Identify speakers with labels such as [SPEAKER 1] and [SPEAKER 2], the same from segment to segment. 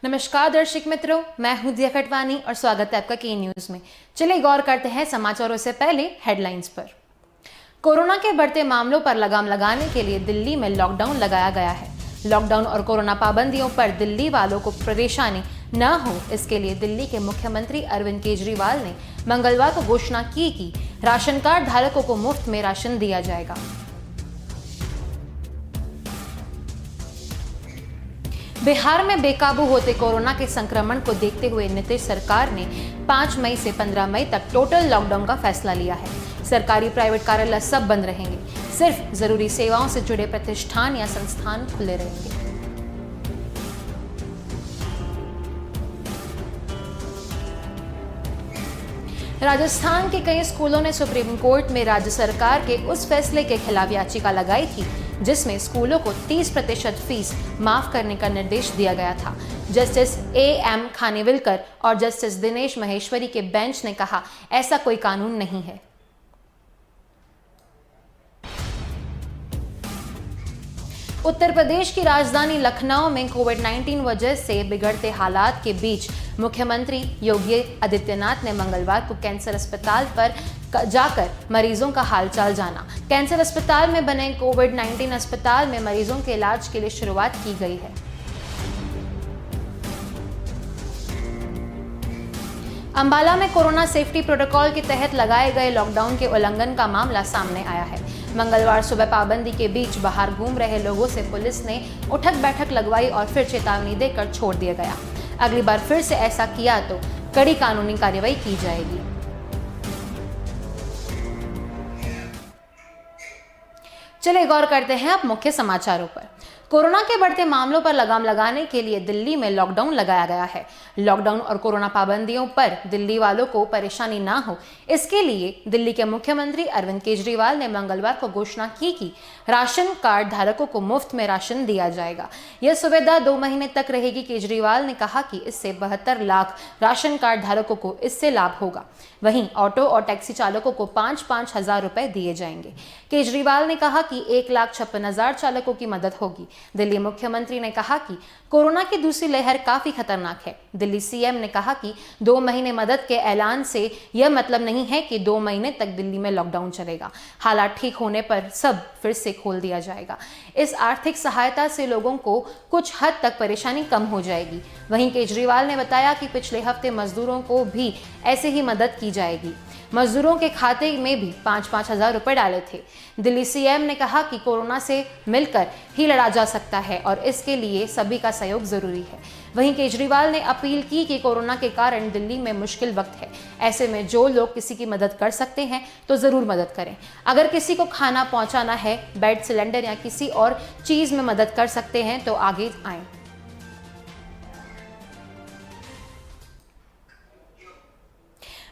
[SPEAKER 1] नमस्कार दर्शक मित्रों, मैं हूं दिया खटवानी और स्वागत है आपका के न्यूज में। चलिए गौर करते हैं समाचारों से पहले हेडलाइंस पर। कोरोना के बढ़ते मामलों पर लगाम लगाने के लिए दिल्ली में लॉकडाउन लगाया गया है। लॉकडाउन और कोरोना पाबंदियों पर दिल्ली वालों को परेशानी न हो, इसके लिए दिल्ली के मुख्यमंत्री अरविंद केजरीवाल ने मंगलवार को घोषणा की कि राशन कार्ड धारकों को मुफ्त में राशन दिया जाएगा। बिहार में बेकाबू होते कोरोना के संक्रमण को देखते हुए नीतीश सरकार ने 5 मई से 15 मई तक टोटल लॉकडाउन का फैसला लिया है। सरकारी प्राइवेट कार्यालय सब बंद रहेंगे, सिर्फ जरूरी सेवाओं से जुड़े प्रतिष्ठान या संस्थान खुले रहेंगे। राजस्थान के कई स्कूलों ने सुप्रीम कोर्ट में राज्य सरकार के उस फैसले के खिलाफ याचिका लगाई थी जिसमें स्कूलों को 30% फीस माफ करने का निर्देश दिया गया था। Justice A.M. खानविलकर और जस्टिस दिनेश महेश्वरी के बेंच ने कहा, ऐसा कोई कानून नहीं है। उत्तर प्रदेश की राजधानी लखनऊ में कोविड-19 वजह से बिगड़ते हालात के बीच मुख्यमंत्री योगी आदित्यनाथ ने मंगलवार को कैंसर अस्पताल पर जाकर मरीजों का हालचाल जाना। कैंसर अस्पताल में बने कोविड-19 अस्पताल में मरीजों के इलाज के लिए शुरुआत की गई है। अंबाला में कोरोना सेफ्टी प्रोटोकॉल के तहत लगाए गए लॉकडाउन के उल्लंघन का मामला सामने आया है। मंगलवार सुबह पाबंदी के बीच बाहर घूम रहे लोगों से पुलिस ने उठक बैठक लगवाई और फिर चेतावनी देकर छोड़ दिया गया। अगली बार फिर से ऐसा किया तो कड़ी कानूनी कार्रवाई की जाएगी। चलिए गौर करते हैं अब मुख्य समाचारों पर। कोरोना के बढ़ते मामलों पर लगाम लगाने के लिए दिल्ली में लॉकडाउन लगाया गया है। लॉकडाउन और कोरोना पाबंदियों पर दिल्ली वालों को परेशानी ना हो, इसके लिए दिल्ली के मुख्यमंत्री अरविंद केजरीवाल ने मंगलवार को घोषणा की कि राशन कार्ड धारकों को मुफ्त में राशन दिया जाएगा। यह सुविधा 2 महीने तक रहेगी। केजरीवाल ने कहा कि इससे 72 लाख राशन कार्ड धारकों को इससे लाभ होगा। वहीं ऑटो और टैक्सी चालकों को 5-5 हजार रुपए दिए जाएंगे। केजरीवाल ने कहा कि 1,56,000 चालकों की मदद होगी। दिल्ली मुख्यमंत्री ने कहा कि कोरोना की दूसरी लहर काफी खतरनाक है। दिल्ली सीएम ने कहा कि 2 महीने मदद के ऐलान से यह मतलब नहीं है कि 2 महीने तक दिल्ली में लॉकडाउन चलेगा। हालात ठीक होने पर सब फिर से खोल दिया जाएगा। इस आर्थिक सहायता से लोगों को कुछ हद तक परेशानी कम हो जाएगी। वहीं केजरीवाल ने बताया कि पिछले हफ्ते मजदूरों को भी ऐसे ही मदद की जाएगी। मजदूरों के खाते में भी 5-5 हजार रुपए डाले थे। दिल्ली सीएम ने कहा कि कोरोना से मिलकर ही लड़ा जा सकता है और इसके लिए सभी का सहयोग जरूरी है। वहीं केजरीवाल ने अपील की कि कोरोना के कारण दिल्ली में मुश्किल वक्त है, ऐसे में जो लोग किसी की मदद कर सकते हैं तो जरूर मदद करें। अगर किसी को खाना पहुंचाना है, बेड, सिलेंडर या किसी और चीज में मदद कर सकते हैं तो आगे आएं।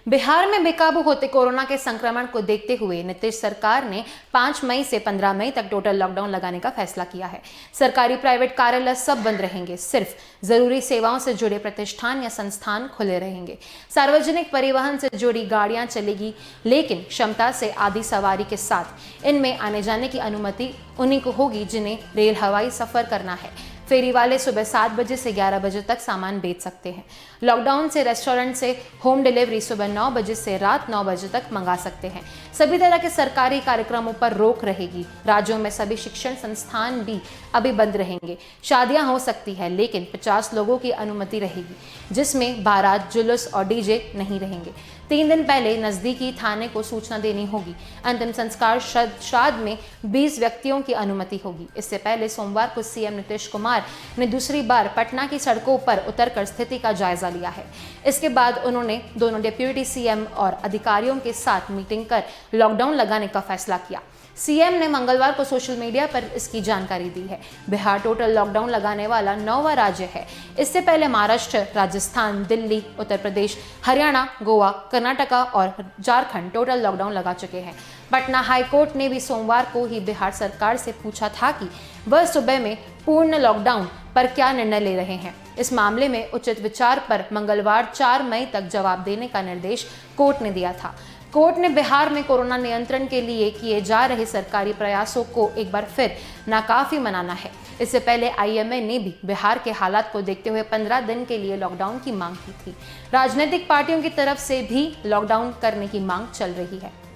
[SPEAKER 1] बिहार में बेकाबू होते कोरोना के संक्रमण को देखते हुए नीतीश सरकार ने 5 मई से 15 मई तक टोटल लॉकडाउन लगाने का फैसला किया है। सरकारी प्राइवेट कार्यालय सब बंद रहेंगे, सिर्फ जरूरी सेवाओं से जुड़े प्रतिष्ठान या संस्थान खुले रहेंगे। सार्वजनिक परिवहन से जुड़ी गाड़ियां चलेगी, लेकिन क्षमता से आधी सवारी के साथ इनमें आने जाने की अनुमति उन्हीं को होगी जिन्हें रेल हवाई सफर करना है। फेरी वाले सुबह 7 बजे से 11 बजे तक सामान बेच सकते हैं। लॉकडाउन से रेस्टोरेंट से होम डिलीवरी सुबह 9 बजे से रात 9 बजे तक मंगा सकते हैं। सभी तरह के सरकारी कार्यक्रमों पर रोक रहेगी। राज्यों में सभी शिक्षण संस्थान भी अभी बंद रहेंगे। शादियां हो सकती है, लेकिन 50 लोगों की अनुमति रहेगी, जिसमें बारात, जुलूस और डीजे नहीं रहेंगे। 3 दिन पहले नजदीकी थाने को सूचना देनी होगी। अंतिम संस्कार श्राद्ध में 20 व्यक्तियों की अनुमति होगी। इससे पहले सोमवार को सीएम नीतीश कुमार ने दूसरी बार पटना की सड़कों पर उतरकर स्थिति का जायजा लिया है। इसके बाद उन्होंने दोनों डिप्टी सीएम और अधिकारियों के साथ मीटिंग कर लॉकडाउन लगाने का फैसला किया। सीएम ने मंगलवार को सोशल मीडिया पर इसकी जानकारी दी है। बिहार टोटल लॉकडाउन लगाने वाला 9वां राज्य है। इससे पहले महाराष्ट्र, राजस्थान, दिल्ली, उत्तर प्रदेश, हरियाणा, गोवा, कर्नाटका और झारखंड टोटल लॉकडाउन लगा चुके हैं। पटना हाईकोर्ट ने भी सोमवार को ही बिहार सरकार से पूछा था कि वह सुबह में पूर्ण लॉकडाउन पर क्या निर्णय ले रहे हैं। इस मामले में उचित विचार पर मंगलवार 4 मई तक जवाब देने का निर्देश कोर्ट ने दिया था। कोर्ट ने बिहार में कोरोना नियंत्रण के लिए किए जा रहे सरकारी प्रयासों को एक बार फिर नाकाफी माना है। इससे पहले आईएमए ने भी बिहार के हालात को देखते हुए 15 दिन के लिए लॉकडाउन की मांग की थी। राजनीतिक पार्टियों की तरफ से भी लॉकडाउन करने की मांग चल रही है।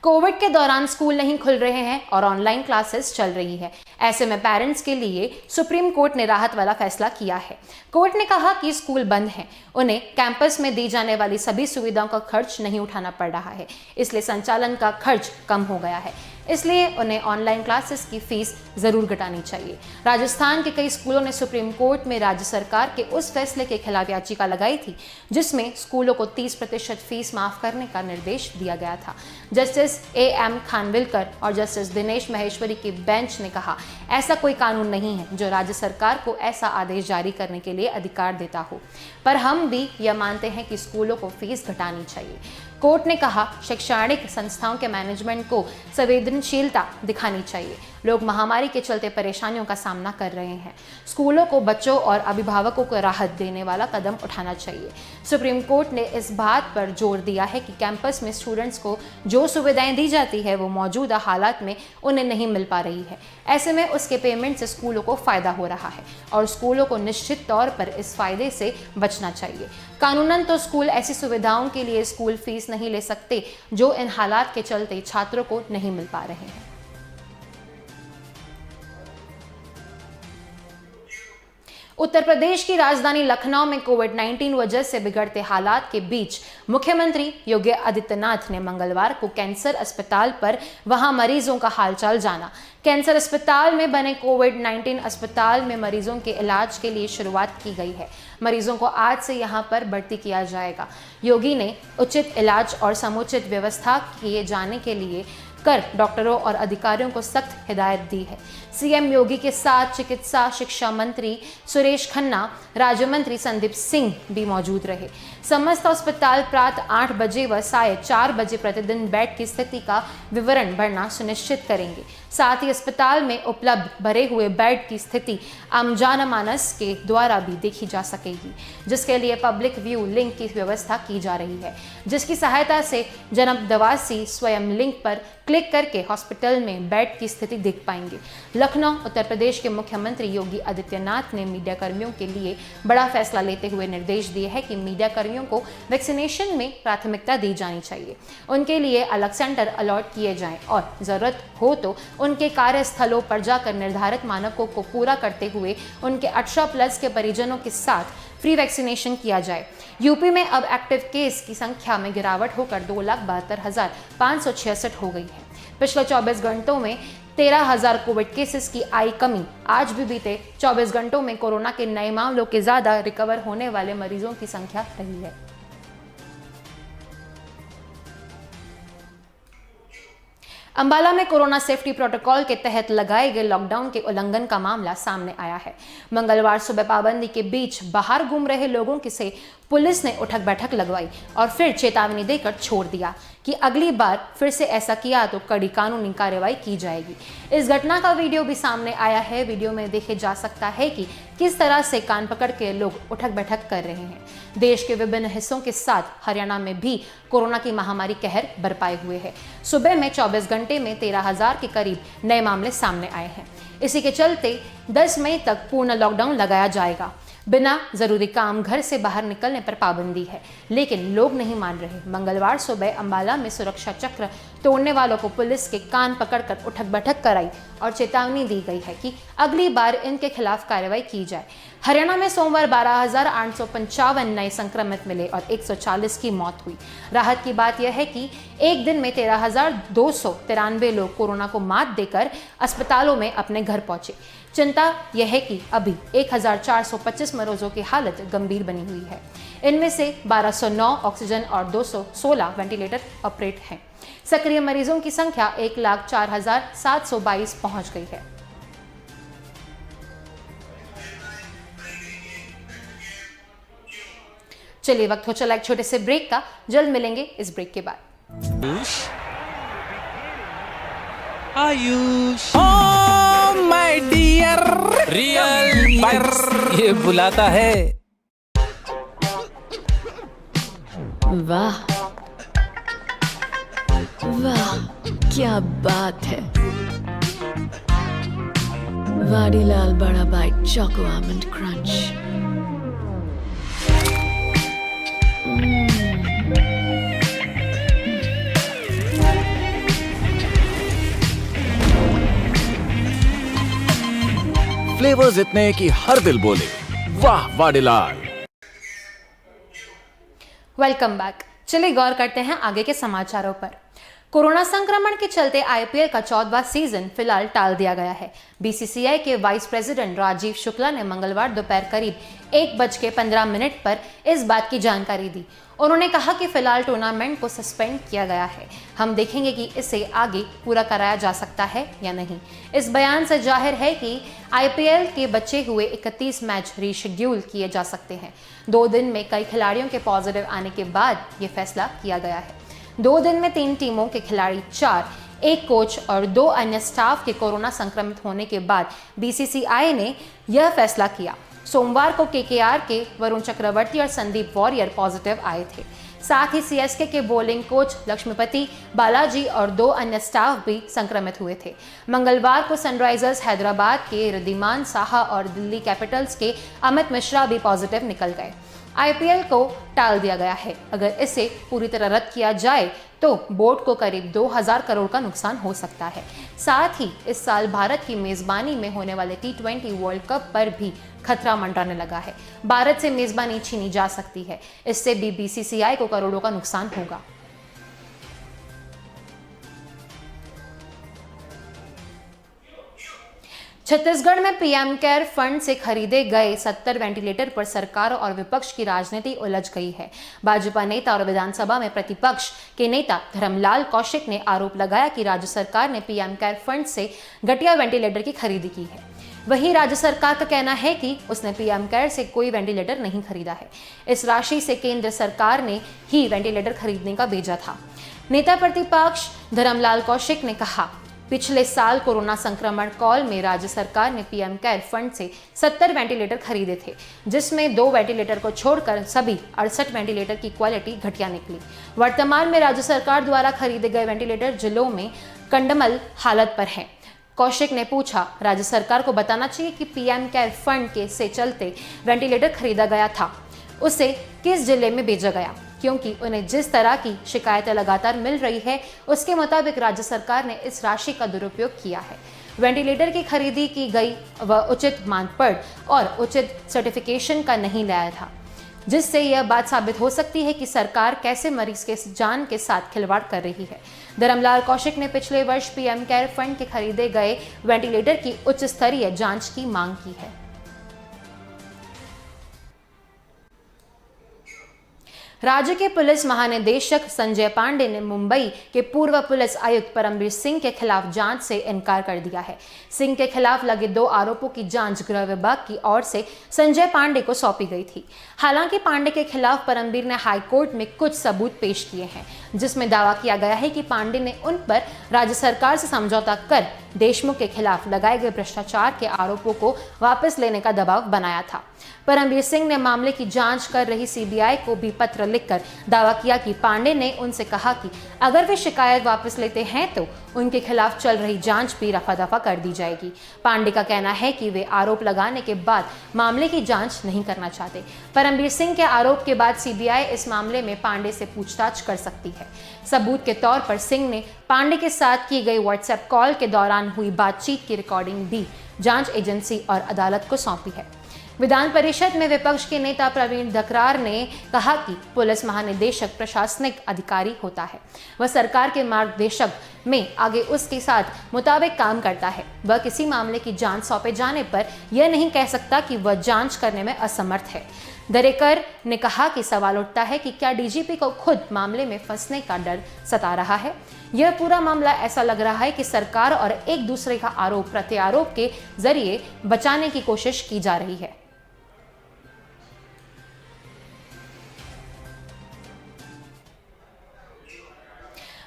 [SPEAKER 1] कोविड के दौरान स्कूल नहीं खुल रहे हैं और ऑनलाइन क्लासेस चल रही है। ऐसे में पेरेंट्स के लिए सुप्रीम कोर्ट ने राहत वाला फैसला किया है। कोर्ट ने कहा कि स्कूल बंद हैं, उन्हें कैंपस में दी जाने वाली सभी सुविधाओं का खर्च नहीं उठाना पड़ रहा है, इसलिए संचालन का खर्च कम हो गया है। इसलिए उन्हें ऑनलाइन क्लासेस की फीस जरूर घटानी चाहिए। राजस्थान के कई स्कूलों ने सुप्रीम कोर्ट में राज्य सरकार के उस फैसले के खिलाफ याचिका लगाई थी जिसमें स्कूलों को 30% फीस माफ करने का निर्देश दिया गया था। जस्टिस एएम खानविलकर और जस्टिस दिनेश महेश्वरी की बेंच ने कहा, ऐसा कोई कानून नहीं है जो राज्य सरकार को ऐसा आदेश जारी करने के लिए अधिकार देता हो, पर हम भी यह मानते हैं कि स्कूलों को फीस घटानी चाहिए। कोर्ट ने कहा, शैक्षणिक संस्थाओं के मैनेजमेंट को संवेदनशीलता दिखानी चाहिए। लोग महामारी के चलते परेशानियों का सामना कर रहे हैं। स्कूलों को बच्चों और अभिभावकों को राहत देने वाला कदम उठाना चाहिए। सुप्रीम कोर्ट ने इस बात पर जोर दिया है कि कैंपस में स्टूडेंट्स को जो सुविधाएं दी जाती है वो मौजूदा हालात में उन्हें नहीं मिल पा रही है। ऐसे में उसके पेमेंट से स्कूलों को फायदा हो रहा है और स्कूलों को निश्चित तौर पर इस फायदे से बचना चाहिए। कानूनन तो स्कूल ऐसी सुविधाओं के लिए स्कूल फीस नहीं ले सकते जो इन हालात के चलते छात्रों को नहीं मिल पा रहे हैं। उत्तर प्रदेश की राजधानी लखनऊ में कोविड-19 वजह से बिगड़ते हालात के बीच मुख्यमंत्री योगी आदित्यनाथ ने मंगलवार को कैंसर अस्पताल पर वहां मरीजों का हालचाल जाना। कैंसर अस्पताल में बने कोविड-19 अस्पताल में मरीजों के इलाज के लिए शुरुआत की गई है। मरीजों को आज से यहां पर भर्ती किया जाएगा। योगी ने उचित इलाज और समुचित व्यवस्था किए जाने के लिए डॉक्टरों और अधिकारियों को सख्त हिदायत दी है। सीएम योगी के साथ चिकित्सा शिक्षा मंत्री सुरेश खन्ना, राज्य मंत्री संदीप सिंह भी मौजूद रहे। समस्त अस्पताल प्रातः 8 बजे व साढ़े 4 बजे प्रतिदिन बेड की स्थिति का विवरण भरना सुनिश्चित करेंगे। साथ ही अस्पताल में उपलब्ध भरे हुए बेड की स्थिति आम जनमानस के द्वारा भी देखी जा सकेगी, जिसके लिए पब्लिक व्यू लिंक की व्यवस्था की जा रही है, जिसकी सहायता से जनपदवासी स्वयं लिंक पर क्लिक करके हॉस्पिटल में बेड की स्थिति देख पाएंगे। लखनऊ उत्तर प्रदेश के मुख्यमंत्री योगी आदित्यनाथ ने मीडिया कर्मियों के लिए बड़ा फैसला लेते हुए निर्देश दिए हैं कि मीडिया कर्मियों को वैक्सीनेशन में प्राथमिकता दी जानी चाहिए। उनके लिए अलग सेंटर अलॉट किए जाएं और जरूरत हो तो उनके कार्यस्थलों पर जाकर निर्धारित मानकों को पूरा करते हुए उनके 18+ के परिजनों के साथ फ्री वैक्सीनेशन किया जाए। यूपी में अब एक्टिव केस की संख्या में गिरावट होकर 2,72,566 हो गई है। पिछले 24 घंटों में 13,000 कोविड केसेस की आई कमी। आज भी बीते 24 घंटों में कोरोना के नए मामलों के ज्यादा रिकवर होने वाले मरीजों की संख्या रही है। अंबाला में कोरोना सेफ्टी प्रोटोकॉल के तहत लगाए गए लॉकडाउन के उल्लंघन का मामला सामने आया है। मंगलवार सुबह पाबंदी के बीच बाहर घूम रहे लोगों से पुलिस ने उठक बैठक लगवाई और फिर चेतावनी देकर छोड़ दिया कि अगली बार फिर से ऐसा किया तो कड़ी कानूनी कार्रवाई की जाएगी। इस घटना का वीडियो भी सामने आया है। वीडियो में देखे जा सकता है कि किस तरह से कान पकड़ के लोग उठक बैठक कर रहे हैं। देश के विभिन्न हिस्सों के साथ हरियाणा में भी कोरोना की महामारी कहर बरपाए हुए है। सुबह में 24 घंटे में 13,000 के करीब नए मामले सामने आए हैं। इसी के चलते 10 मई तक पूर्ण लॉकडाउन लगाया जाएगा। बिना जरूरी काम घर से बाहर निकलने पर पाबंदी है, लेकिन लोग नहीं मान रहे। मंगलवार सुबह अंबाला में सुरक्षा चक्र तोड़ने वालों को पुलिस के कान पकड़कर उठक बैठक कराई और चेतावनी दी गई है कि अगली बार इनके खिलाफ कार्रवाई की जाए। हरियाणा में सोमवार 12,855 नए संक्रमित मिले और 140 की मौत हुई। राहत की बात यह है कि एक दिन में 13,293 लोग कोरोना को मात देकर अस्पतालों में अपने घर पहुंचे। चिंता यह है कि अभी 1,425 मरीजों की हालत गंभीर बनी हुई है। इनमें से 1,209 ऑक्सीजन और 216 वेंटिलेटर ऑपरेट हैं। सक्रिय मरीजों की संख्या 1,04,722 पहुंच गई है। चलिए, वक्त हो चला एक छोटे से ब्रेक का। जल्द मिलेंगे इस ब्रेक के बाद।
[SPEAKER 2] Ayush, oh my my dear.
[SPEAKER 3] Real bites ये बुलाता है।
[SPEAKER 4] वाह वाह, क्या बात है। वाडीलाल बड़ा bite choco almond crunch.
[SPEAKER 5] Flavours इतने कि हर दिल बोले वाह वाडीलाल।
[SPEAKER 1] Welcome back. चलिए गौर करते हैं आगे के समाचारों पर। कोरोना संक्रमण के चलते आईपीएल का 14वां सीजन फिलहाल टाल दिया गया है। बीसीसीआई के वाइस प्रेसिडेंट राजीव शुक्ला ने मंगलवार दोपहर करीब 1:15 पर इस बात की जानकारी दी। उन्होंने कहा कि फिलहाल टूर्नामेंट को सस्पेंड किया गया है। हम देखेंगे कि इसे आगे पूरा कराया जा सकता है या नहीं। इस बयान से जाहिर है कि आईपीएल के बचे हुए 31 मैच रीशेड्यूल किए जा सकते हैं। 2 दिन में कई खिलाड़ियों के पॉजिटिव आने के बाद ये फैसला किया गया है। 2 दिन में 3 टीमों के खिलाड़ी, 4, 1 कोच और 2 अन्य स्टाफ के कोरोना संक्रमित होने के बाद बीसीसीआई ने यह फैसला किया। सोमवार को केकेआर के वरुण चक्रवर्ती और संदीप वॉरियर पॉजिटिव आए थे। साथ ही सीएसके के बॉलिंग कोच लक्ष्मीपति बालाजी और 2 अन्य स्टाफ भी संक्रमित हुए थे। मंगलवार को सनराइजर्स हैदराबाद के रिद्धिमान साहा और दिल्ली कैपिटल्स के अमित मिश्रा भी पॉजिटिव निकल गए। आईपीएल को टाल दिया गया है। अगर इसे पूरी तरह रद्द किया जाए तो बोर्ड को करीब 2000 करोड़ का नुकसान हो सकता है। साथ ही इस साल भारत की मेजबानी में होने वाले T20 वर्ल्ड कप पर भी खतरा मंडराने लगा है। भारत से मेजबानी छीनी जा सकती है। इससे भी बीसीसीआई को करोड़ों का नुकसान होगा। छत्तीसगढ़ में पीएम केयर फंड से खरीदे गए 70 वेंटिलेटर पर सरकार और विपक्ष की राजनीति उलझ गई है। भाजपा नेता और विधानसभा में प्रतिपक्ष के नेता धर्मलाल कौशिक ने आरोप लगाया कि राज्य सरकार ने पीएम केयर फंड से घटिया वेंटिलेटर की खरीदी की है। वहीं राज्य सरकार का कहना है कि उसने पीएम केयर से कोई वेंटिलेटर नहीं खरीदा है। इस राशि से केंद्र सरकार ने ही वेंटिलेटर खरीदने का भेजा था। नेता प्रतिपक्ष धर्मलाल कौशिक ने कहा, पिछले साल कोरोना संक्रमण काल में राज्य सरकार ने पीएम केयर फंड से 70 वेंटिलेटर खरीदे थे, जिसमें 2 वेंटिलेटर को छोड़कर सभी 68 वेंटिलेटर की क्वालिटी घटिया निकली। वर्तमान में राज्य सरकार द्वारा खरीदे गए वेंटिलेटर जिलों में कंडमल हालत पर हैं। कौशिक ने पूछा, राज्य सरकार को बताना चाहिए कि पीएम केयर फंड के से चलते वेंटिलेटर खरीदा गया था, उसे किस जिले में भेजा गया, क्योंकि उन्हें जिस तरह की शिकायतें लगातार मिल रही है उसके मुताबिक राज्य सरकार ने इस राशि का दुरुपयोग किया है। वेंटिलेटर की खरीदी की गई वह उचित मानदंड और उचित सर्टिफिकेशन का नहीं लाया था, जिससे यह बात साबित हो सकती है कि सरकार कैसे मरीज के जान के साथ खिलवाड़ कर रही है। धर्मलाल कौशिक ने पिछले वर्ष पीएम केयर फंड के खरीदे गए वेंटिलेटर की उच्च स्तरीय जांच की मांग की है। राज्य के पुलिस महानिदेशक संजय पांडे ने मुंबई के पूर्व पुलिस आयुक्त परमबीर सिंह के खिलाफ जांच से इनकार कर दिया है। सिंह के खिलाफ लगे 2 आरोपों की जांच गृह विभाग की ओर से संजय पांडे को सौंपी गई थी। हालांकि पांडे के खिलाफ परमबीर ने हाईकोर्ट में कुछ सबूत पेश किए हैं, जिसमें दावा किया गया है कि पांडे ने उन पर राज्य सरकार से समझौता कर देशमुख के खिलाफ लगाए गए भ्रष्टाचार के आरोपों को वापस लेने का दबाव बनाया था। परमबीर सिंह ने मामले की जांच कर रही सीबीआई को भी पत्र लिखकर दावा किया कि पांडे ने उनसे कहा कि अगर वे शिकायत वापस लेते हैं तो उनके खिलाफ चल रही जांच भी रफा दफा कर दी जाएगी। पांडे का कहना है कि वे आरोप लगाने के बाद मामले की जांच नहीं करना चाहते। परमबीर सिंह के आरोप के बाद सीबीआई इस मामले में पांडे से पूछताछ कर सकती है। सबूत के तौर पर सिंह ने पांडे के साथ की गई व्हाट्सएप कॉल के दौरान हुई बातचीत की रिकॉर्डिंग भी जांच एजेंसी और अदालत को सौंपी है। विधान परिषद में विपक्ष के नेता प्रवीण धकरार ने कहा कि पुलिस महानिदेशक प्रशासनिक अधिकारी होता है, वह सरकार के मार्गदर्शक में आगे उसके साथ मुताबिक काम करता है। वह किसी मामले की जांच सौंपे जाने पर यह नहीं कह सकता कि वह जांच करने में असमर्थ है। दरेकर ने कहा कि सवाल उठता है कि क्या डीजीपी को खुद मामले में फंसने का डर सता रहा है। यह पूरा मामला ऐसा लग रहा है कि सरकार और एक दूसरे का आरोप प्रत्यारोप के जरिए बचाने की कोशिश की जा रही है।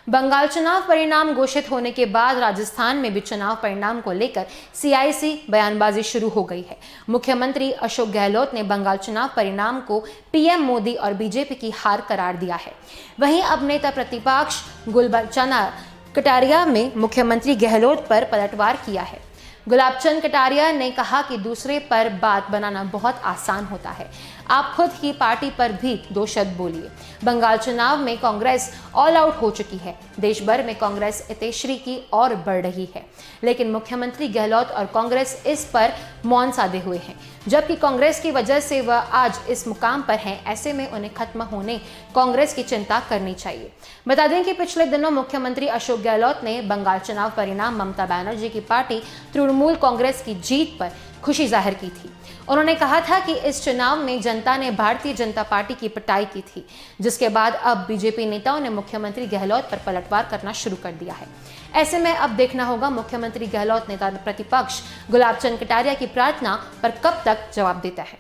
[SPEAKER 1] बंगाल चुनाव परिणाम घोषित होने के बाद राजस्थान में भी चुनाव परिणाम को लेकर सियासी बयानबाजी शुरू हो गई है। मुख्यमंत्री अशोक गहलोत ने बंगाल चुनाव परिणाम को पीएम मोदी और बीजेपी की हार करार दिया है। वहीं अब नेता प्रतिपक्ष गुलाबचंद कटारिया में मुख्यमंत्री गहलोत पर पलटवार किया है। गुलाबचंद कटारिया ने कहा कि दूसरे पर बात बनाना बहुत आसान होता है, आप खुद की पार्टी पर भी 2 शब्द बोलिए। बंगाल चुनाव में कांग्रेस ऑल आउट हो चुकी है, देश भर में कांग्रेस इतेश्री की ओर बढ़ रही है, लेकिन मुख्यमंत्री गहलोत और कांग्रेस इस पर मौन साधे हुए हैं। जबकि कांग्रेस की वजह से वह आज इस मुकाम पर हैं, ऐसे में उन्हें खत्म होने कांग्रेस की चिंता करनी चाहिए। बता दें कि पिछले दिनों मुख्यमंत्री अशोक गहलोत ने बंगाल चुनाव परिणाम ममता बनर्जी की पार्टी तृणमूल कांग्रेस की जीत पर खुशी जाहिर की थी। उन्होंने कहा था कि इस चुनाव में जनता ने भारतीय जनता पार्टी की पिटाई की थी, जिसके बाद अब बीजेपी नेताओं ने मुख्यमंत्री गहलोत पर पलटवार करना शुरू कर दिया है। ऐसे में अब देखना होगा मुख्यमंत्री गहलोत नेता प्रतिपक्ष गुलाबचंद कटारिया की प्रार्थना पर कब तक जवाब देता है।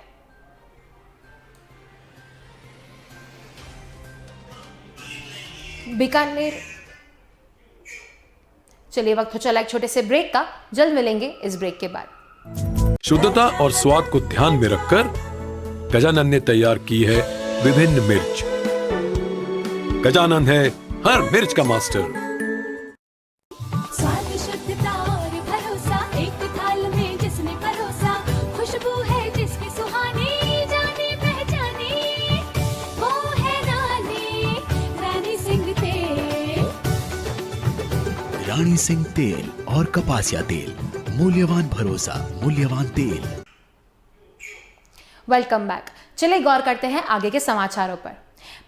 [SPEAKER 1] बीकानेर, चलिए वक्त हो चला एक छोटे से ब्रेक का, जल्द मिलेंगे इस ब्रेक के बाद।
[SPEAKER 2] शुद्धता और स्वाद को ध्यान में रखकर गजानन ने तैयार की है विभिन्न मिर्च। गजानन है हर मिर्च का मास्टर।
[SPEAKER 6] स्वाद, शुद्धता और भरोसा एक थाल में जिसने परोसा, खुशबू है जिसकी सुहानी, जाने पहचाने वो है रानी सिंह तेल।
[SPEAKER 7] रानी सिंह तेल और कपासिया तेल, मूल्यवान भरोसा, मूल्यवान तेल।
[SPEAKER 1] Welcome back. चलिए गौर करते हैं आगे के समाचारों पर।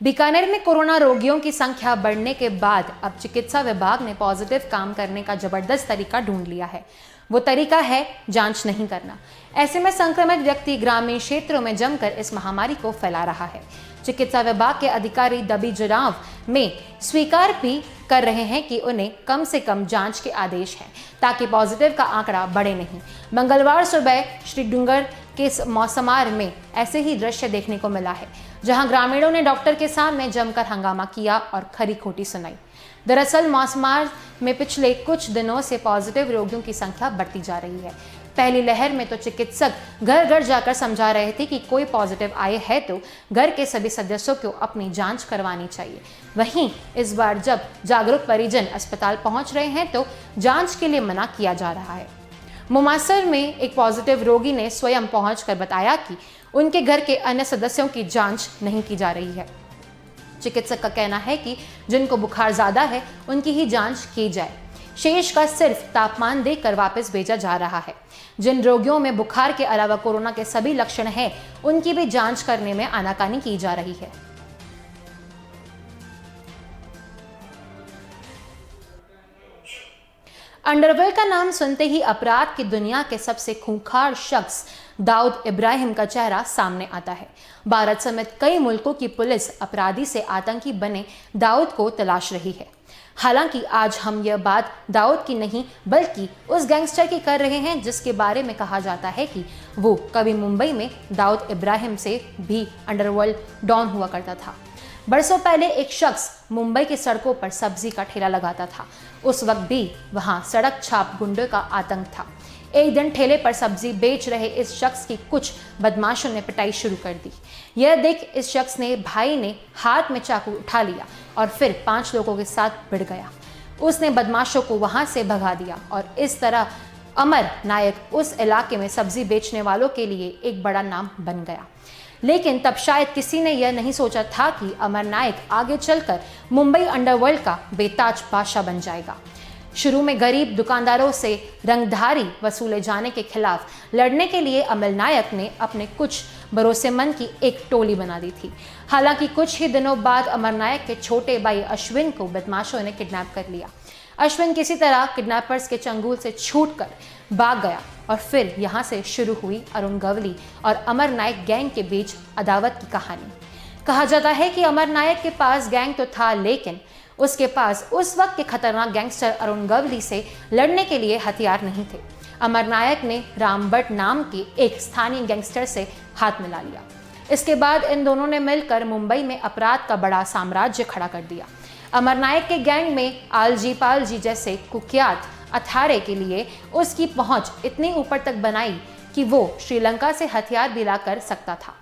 [SPEAKER 1] बीकानेर में कोरोना रोगियों की संख्या बढ़ने के बाद अब चिकित्सा विभाग ने पॉजिटिव काम करने का जबरदस्त तरीका ढूंढ लिया है। वो तरीका है जांच नहीं करना। ऐसे में संक्रमित व्यक्ति ग्रामीण क्षेत्रों में जमकर इस महामारी को फैला रहा है। चिकित्सा विभाग के अधिकारी दबी चुनाव में स्वीकार भी कर रहे हैं कि उन्हें कम से कम जांच के आदेश हैं, ताकि पॉजिटिव का आंकड़ा बढ़े नहीं। मंगलवार सुबह श्रीडुंगर के मौसमार में ऐसे ही दृश्य देखने को मिला है, जहां ग्रामीणों ने डॉक्टर के सामने जमकर हंगामा किया और खरी खोटी सुनाई। दरअसल मौसमार में पिछले कुछ दिनों से पॉजिटिव रोगियों की संख्या बढ़ती जा रही है। पहली लहर में तो चिकित्सक घर घर जाकर समझा रहे थे कि कोई पॉजिटिव आए है तो घर के सभी सदस्यों को अपनी जांच करवानी चाहिए। वहीं इस बार जब जागरूक परिजन अस्पताल पहुंच रहे हैं तो जांच के लिए मना किया जा रहा है। मुमासर में एक पॉजिटिव रोगी ने स्वयं पहुंचकर बताया कि उनके घर के अन्य सदस्यों की जांच नहीं की जा रही है। चिकित्सक का कहना है कि जिनको बुखार ज्यादा है उनकी ही जांच की जाए, शेष का सिर्फ तापमान देकर वापस भेजा जा रहा है। जिन रोगियों में बुखार के अलावा कोरोना के सभी लक्षण हैं, उनकी भी जांच करने में आनाकानी की जा रही है। अंडरवर्ल्ड का नाम सुनते ही अपराध की दुनिया के सबसे खूंखार शख्स दाऊद इब्राहिम का चेहरा सामने आता है। भारत समेत कई मुल्कों की पुलिस अपराधी से आतंकी बने दाऊद को तलाश रही है। हालांकि आज हम यह बात दाऊद की नहीं बल्कि उस गैंगस्टर की कर रहे हैं जिसके बारे में कहा जाता है कि वो कभी मुंबई में दाऊद इब्राहिम से भी अंडरवर्ल्ड डॉन हुआ करता था। बरसों पहले एक शख्स मुंबई की सड़कों पर सब्जी का ठेला लगाता था। उस वक्त भी वहां सड़क छाप गुंडों का आतंक था। एक दिन ठेले पर सब्जी बेच रहे इस शख्स की कुछ बदमाशों ने पिटाई शुरू कर दी। यह देख इस शख्स ने भाई ने हाथ में चाकू उठा लिया और फिर 5 लोगों के साथ भिड़ गया। उसने बदमाशों को वहां से भगा दिया और इस तरह अमर नायक उस इलाके में सब्जी बेचने वालों के लिए एक बड़ा नाम बन गया। लेकिन तब शायद किसी ने यह नहीं सोचा था कि अमर नायक आगे चलकर मुंबई अंडरवर्ल्ड का बेताज बादशाह बन जाएगा। शुरू में गरीब दुकानदारों से रंगधारी वसूले जाने के खिलाफ लड़ने के लिए अमर नायक ने अपने कुछ भरोसेमंद की एक टोली बना दी थी। हालांकि कुछ ही दिनों बाद अमर नायक के छोटे भाई अश्विन को बदमाशों ने किडनैप कर लिया। अश्विन किसी तरह किडनैपर्स के चंगुल से छूटकर भाग गया और फिर यहाँ से शुरू हुई अरुण गवली और अमर नायक गैंग के बीच अदावत की कहानी। कहा जाता है कि अमर नायक के पास गैंग तो था, लेकिन उसके पास उस वक्त के खतरनाक गैंगस्टर अरुण गवली से लड़ने के लिए हथियार नहीं थे। अमर नायक ने राम भट्ट नाम के एक स्थानीय गैंगस्टर से हाथ मिला लिया। इसके बाद इन दोनों ने मिलकर मुंबई में अपराध का बड़ा साम्राज्य खड़ा कर दिया। अमरनायक के गैंग में आलजी पालजी जैसे कुख्यात अखाड़े के लिए उसकी पहुंच इतनी ऊपर तक बनाई कि वो श्रीलंका से हथियार भी ला कर सकता था।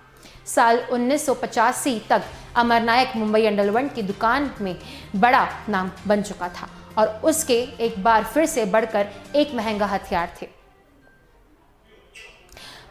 [SPEAKER 1] साल 1985 तक अमरनायक मुंबई अंडरवर्ल्ड की दुकान में बड़ा नाम बन चुका था और उसके एक बार फिर से बढ़कर एक महंगा हथियार थे।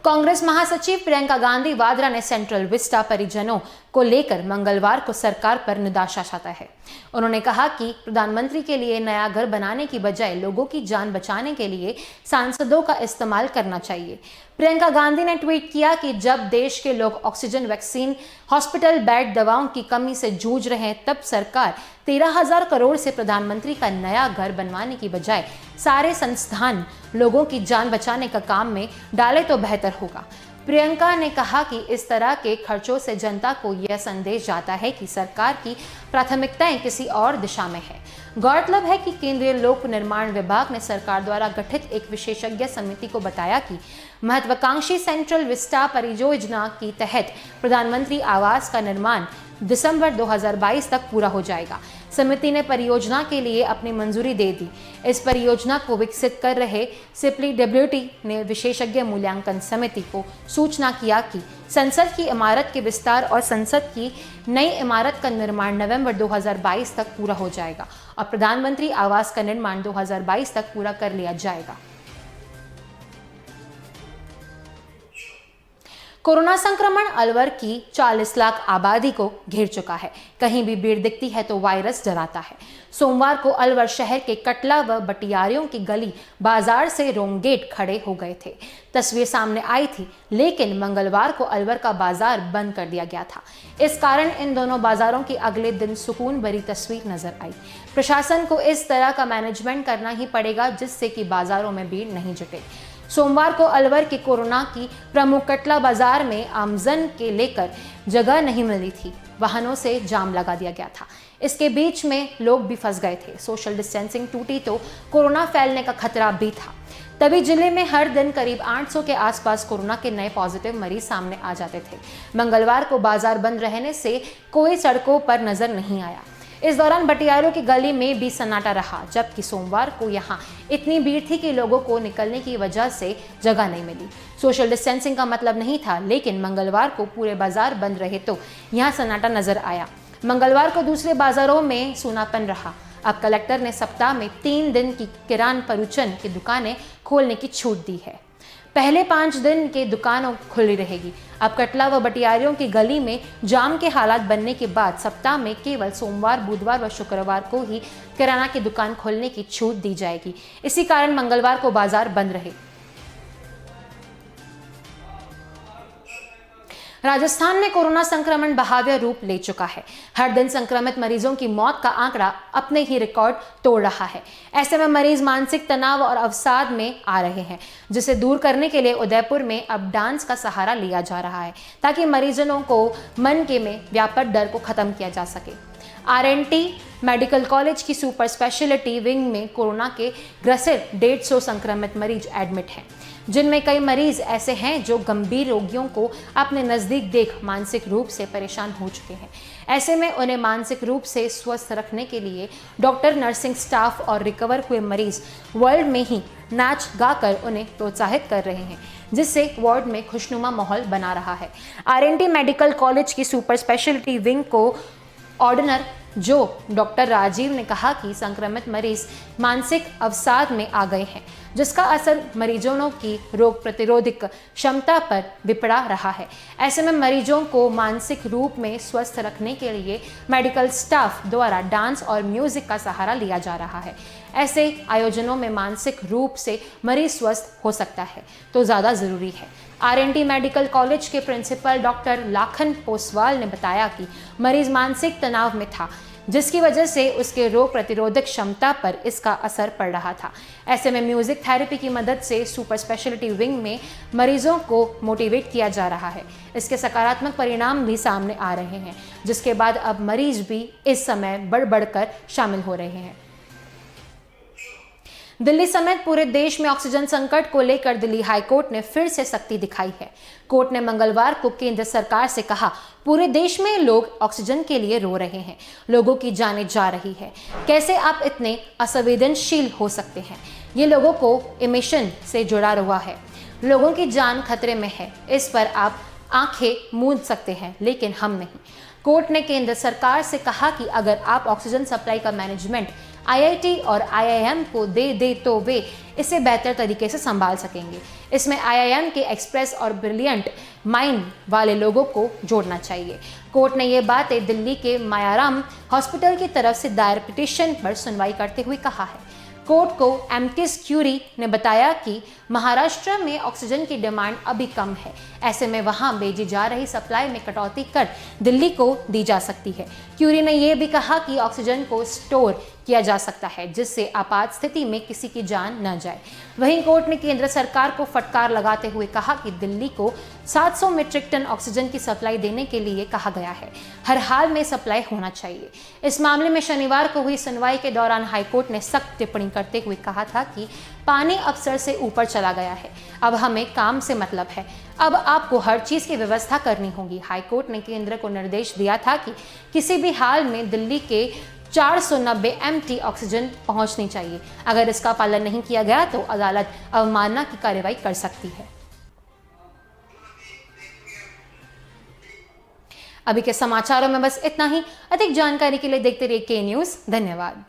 [SPEAKER 1] कांग्रेस महासचिव प्रियंका गांधी वाड्रा ने सेंट्रल विस्टा परिजनों को लेकर मंगलवार को सरकार पर निराशा जताई है। उन्होंने कहा कि प्रधानमंत्री के लिए नया घर बनाने की बजाय लोगों की जान बचाने के लिए सांसदों का इस्तेमाल करना चाहिए। प्रियंका गांधी ने ट्वीट किया कि जब देश के लोग ऑक्सीजन, वैक्सीन, हॉस्पिटल बेड, दवाओं की कमी से जूझ रहे हैं, तब सरकार 13,000 करोड़ से प्रधानमंत्री का नया घर बनवाने की बजाय सारे संस्थान लोगों की जान बचाने का काम में डाले तो बेहतर होगा। प्रियंका ने कहा कि इस तरह के खर्चों से जनता को यह संदेश जाता है कि सरकार की प्राथमिकताएं किसी और दिशा में है। गौरतलब है कि केंद्रीय लोक निर्माण विभाग ने सरकार द्वारा गठित एक विशेषज्ञ समिति को बताया कि महत्वाकांक्षी सेंट्रल विस्टा परियोजना के तहत प्रधानमंत्री आवास का निर्माण दिसंबर 2022 तक पूरा हो जाएगा। समिति ने परियोजना के लिए अपनी मंजूरी दे दी। इस परियोजना को विकसित कर रहे CPWD ने विशेषज्ञ मूल्यांकन समिति को सूचना किया कि संसद की इमारत के विस्तार और संसद की नई इमारत का निर्माण नवंबर 2022 तक पूरा हो जाएगा और प्रधानमंत्री आवास का निर्माण 2022 तक पूरा कर लिया जाएगा। कोरोना संक्रमण अलवर की 40 लाख आबादी को घेर चुका है। कहीं भी भीड़ दिखती है तो वायरस डराता है। सोमवार को अलवर शहर के कटला व बटियारियों की गली बाजार से रोंगेट खड़े हो गए थे। तस्वीर सामने आई थी, लेकिन मंगलवार को अलवर का बाजार बंद कर दिया गया था। इस कारण इन दोनों बाजारों की अगले दिन सुकून भरी तस्वीर नजर आई। प्रशासन को इस तरह का मैनेजमेंट करना ही पड़ेगा जिससे कि बाजारों में भीड़ नहीं जुटे। सोमवार को अलवर के कोरोना की प्रमुख कटला बाजार में आमजन के लेकर जगह नहीं मिली थी। वाहनों से जाम लगा दिया गया था। इसके बीच में लोग भी फंस गए थे। सोशल डिस्टेंसिंग टूटी तो कोरोना फैलने का खतरा भी था। तभी जिले में हर दिन करीब 800 के आसपास कोरोना के नए पॉजिटिव मरीज सामने आ जाते थे। मंगलवार को बाजार बंद रहने से कोई सड़कों पर नजर नहीं आया। इस दौरान बटियारों की गली में भी सन्नाटा रहा, जबकि सोमवार को यहां इतनी भीड़ थी कि लोगों को निकलने की वजह से जगह नहीं मिली। सोशल डिस्टेंसिंग का मतलब नहीं था, लेकिन मंगलवार को पूरे बाजार बंद रहे तो यहां सन्नाटा नजर आया। मंगलवार को दूसरे बाजारों में सूनापन रहा। अब कलेक्टर ने सप्ताह में 3 दिन की किराना परुचन की दुकानें खोलने की छूट दी है। पहले 5 दिन के दुकानों खुली रहेगी। अब कटला व बटियारियों की गली में जाम के हालात बनने के बाद सप्ताह में केवल सोमवार, बुधवार व शुक्रवार को ही किराना की दुकान खोलने की छूट दी जाएगी। इसी कारण मंगलवार को बाजार बंद रहे। राजस्थान में कोरोना संक्रमण बहाव्य रूप ले चुका है। हर दिन संक्रमित मरीजों की मौत का आंकड़ा अपने ही रिकॉर्ड तोड़ रहा है। ऐसे में मरीज मानसिक तनाव और अवसाद में आ रहे हैं, जिसे दूर करने के लिए उदयपुर में अब डांस का सहारा लिया जा रहा है, ताकि मरीजों को मन के में व्यापक डर को खत्म किया जा सके। RNT मेडिकल कॉलेज की सुपर स्पेशलिटी विंग में कोरोना के ग्रसित 150 संक्रमित मरीज एडमिट हैं, जिनमें कई मरीज ऐसे हैं जो गंभीर रोगियों को अपने नज़दीक देख मानसिक रूप से परेशान हो चुके हैं। ऐसे में उन्हें मानसिक रूप से स्वस्थ रखने के लिए डॉक्टर, नर्सिंग स्टाफ और रिकवर हुए मरीज वर्ल्ड में ही नाच गाकर उन्हें प्रोत्साहित कर रहे हैं, जिससे वार्ड में खुशनुमा माहौल बना रहा है। RNT मेडिकल कॉलेज की सुपर स्पेशलिटी विंग को ऑर्डिनर जो डॉक्टर राजीव ने कहा कि संक्रमित मरीज मानसिक अवसाद में आ गए हैं, जिसका असर मरीजों की रोग प्रतिरोधक क्षमता पर भी पड़ा रहा है। ऐसे में मरीजों को मानसिक रूप में स्वस्थ रखने के लिए मेडिकल स्टाफ द्वारा डांस और म्यूजिक का सहारा लिया जा रहा है। ऐसे आयोजनों में मानसिक रूप से मरीज स्वस्थ हो सकता है तो ज़्यादा ज़रूरी है। RNT मेडिकल कॉलेज के प्रिंसिपल डॉक्टर लाखन पोसवाल ने बताया कि मरीज मानसिक तनाव में था, जिसकी वजह से उसके रोग प्रतिरोधक क्षमता पर इसका असर पड़ रहा था। ऐसे में म्यूजिक थेरेपी की मदद से सुपर स्पेशलिटी विंग में मरीजों को मोटिवेट किया जा रहा है। इसके सकारात्मक परिणाम भी सामने आ रहे हैं, जिसके बाद अब मरीज भी इस समय बढ़ बढ़कर शामिल हो रहे हैं। दिल्ली समेत पूरे देश में ऑक्सीजन संकट को लेकर दिल्ली हाईकोर्ट ने फिर से सख्ती दिखाई है। कोर्ट ने मंगलवार को केंद्र सरकार से कहा, पूरे देश में लोग ऑक्सीजन के लिए रो रहे हैं, लोगों की जानें जा रही है, कैसे आप इतने असंवेदनशील हो सकते हैं? ये लोगों को एमिशन से जुड़ा हुआ है, लोगों की जान खतरे में है, इस पर आप आंखें मूंद सकते हैं, लेकिन हम नहीं। कोर्ट ने केंद्र सरकार से कहा कि अगर आप ऑक्सीजन सप्लाई का मैनेजमेंट आईआईटी और आईआईएम को दे तो वे इसे बेहतर तरीके से संभाल सकेंगे। इसमें आईआईएम के एक्सप्रेस और ब्रिलियंट माइंड वाले लोगों को जोड़ना चाहिए। कोर्ट ने ये बातें दिल्ली के मायाराम हॉस्पिटल की तरफ से दायर पिटीशन पर सुनवाई करते हुए कहा है। कोर्ट को एमटिस क्यूरी ने बताया कि महाराष्ट्र में ऑक्सीजन की डिमांड अभी कम है, ऐसे में वहां भेजी जा रही सप्लाई में कटौती कर दिल्ली को दी जा सकती है। क्यूरी ने यह भी कहा कि ऑक्सीजन को स्टोर किया जा सकता है, जिससे आपात स्थिति में किसी की जान न जाए। वहीं कोर्ट ने केंद्र सरकार को फटकार लगाते हुए कहा कि दिल्ली को 700 मीट्रिक टन ऑक्सीजन की सप्लाई देने के लिए कहा गया है, हर हाल में सप्लाई होना चाहिए। इस मामले में शनिवार को हुई सुनवाई के दौरान हाईकोर्ट ने सख्त टिप्पणी करते हुए कहा था कि पानी अब सर से ऊपर चला गया है, अब हमें काम से मतलब है, अब आपको हर चीज की व्यवस्था करनी होगी। हाईकोर्ट ने केंद्र को निर्देश दिया था कि किसी भी हाल में दिल्ली के 490 MT ऑक्सीजन पहुंचनी चाहिए। अगर इसका पालन नहीं किया गया तो अदालत अवमानना की कार्रवाई कर सकती है। अभी के समाचारों में बस इतना ही। अधिक जानकारी के लिए देखते रहिए के न्यूज़। धन्यवाद।